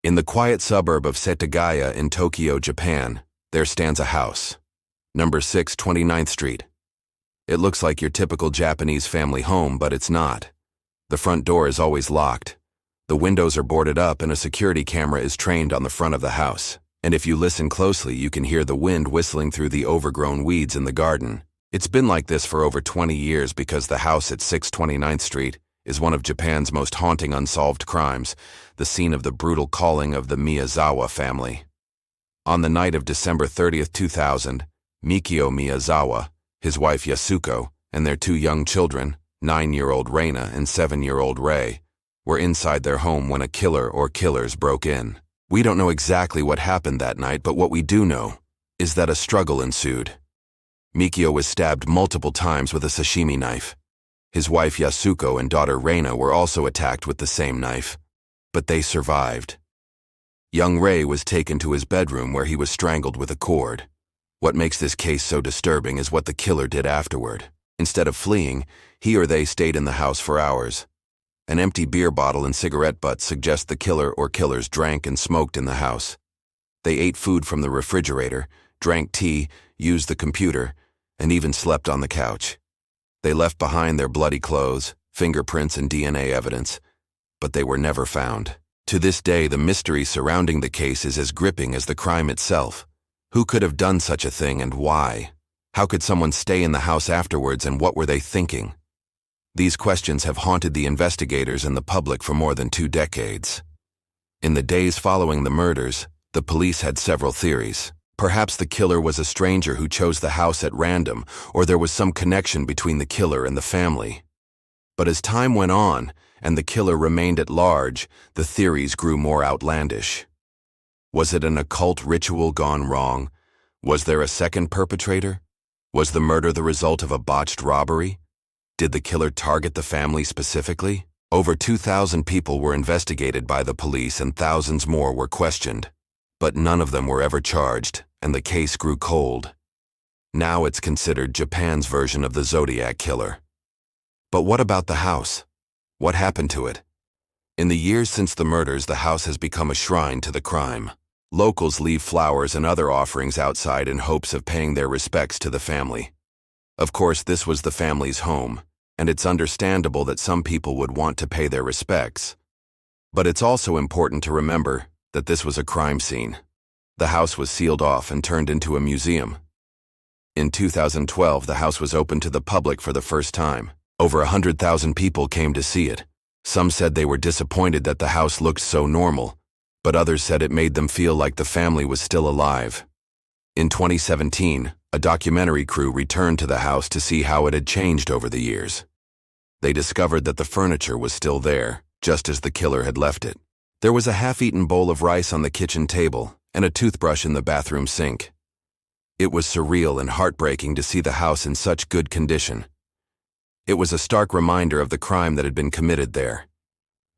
In the quiet suburb of Setagaya in Tokyo, Japan, there stands a house. Number 6, 29th Street. It looks like your typical Japanese family home, but it's not. The front door is always locked. The windows are boarded up and a security camera is trained on the front of the house. And if you listen closely, you can hear the wind whistling through the overgrown weeds in the garden. It's been like this for over 20 years because the house at 629th Street is one of Japan's most haunting unsolved crimes, the scene of the brutal calling of the Miyazawa family. On the night of December 30th, 2000, Mikio Miyazawa, his wife Yasuko, and their 2 young children, 9-year-old Reina and 7-year-old Rei, were inside their home when a killer or killers broke in. We don't know exactly what happened that night, but what we do know is that a struggle ensued. Mikio was stabbed multiple times with a sashimi knife. His wife Yasuko and daughter Reina were also attacked with the same knife, but they survived. Young Rei was taken to his bedroom where he was strangled with a cord. What makes this case so disturbing is what the killer did afterward. Instead of fleeing, he or they stayed in the house for hours. An empty beer bottle and cigarette butts suggest the killer or killers drank and smoked in the house. They ate food from the refrigerator, drank tea, used the computer, and even slept on the couch. They left behind their bloody clothes, fingerprints, and DNA evidence, but they were never found. To this day, the mystery surrounding the case is as gripping as the crime itself. Who could have done such a thing and why? How could someone stay in the house afterwards, and what were they thinking? These questions have haunted the investigators and the public for more than 2 decades. In the days following the murders, the police had several theories. Perhaps the killer was a stranger who chose the house at random, or there was some connection between the killer and the family. But as time went on, and the killer remained at large, the theories grew more outlandish. Was it an occult ritual gone wrong? Was there a second perpetrator? Was the murder the result of a botched robbery? Did the killer target the family specifically? Over 2,000 people were investigated by the police and thousands more were questioned. But none of them were ever charged, and the case grew cold. Now it's considered Japan's version of the Zodiac Killer. But what about the house? What happened to it? In the years since the murders, the house has become a shrine to the crime. Locals leave flowers and other offerings outside in hopes of paying their respects to the family. Of course, this was the family's home, and it's understandable that some people would want to pay their respects. But it's also important to remember that this was a crime scene. The house was sealed off and turned into a museum. In 2012, the house was opened to the public for the first time. Over 100,000 people came to see it. Some said they were disappointed that the house looked so normal, but others said it made them feel like the family was still alive. In 2017, a documentary crew returned to the house to see how it had changed over the years. They discovered that the furniture was still there, just as the killer had left it. There was a half-eaten bowl of rice on the kitchen table and a toothbrush in the bathroom sink. It was surreal and heartbreaking to see the house in such good condition. It was a stark reminder of the crime that had been committed there.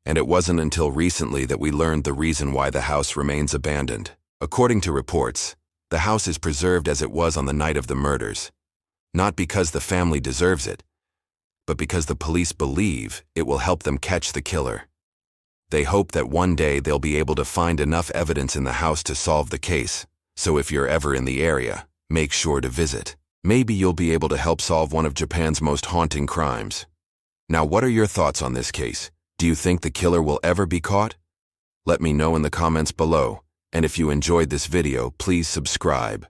And it wasn't until recently that we learned the reason why the house remains abandoned. According to reports, the house is preserved as it was on the night of the murders, not because the family deserves it, but because the police believe it will help them catch the killer. They hope that one day they'll be able to find enough evidence in the house to solve the case, so if you're ever in the area, make sure to visit. Maybe you'll be able to help solve one of Japan's most haunting crimes. Now, what are your thoughts on this case? Do you think the killer will ever be caught? Let me know in the comments below, and if you enjoyed this video, please subscribe.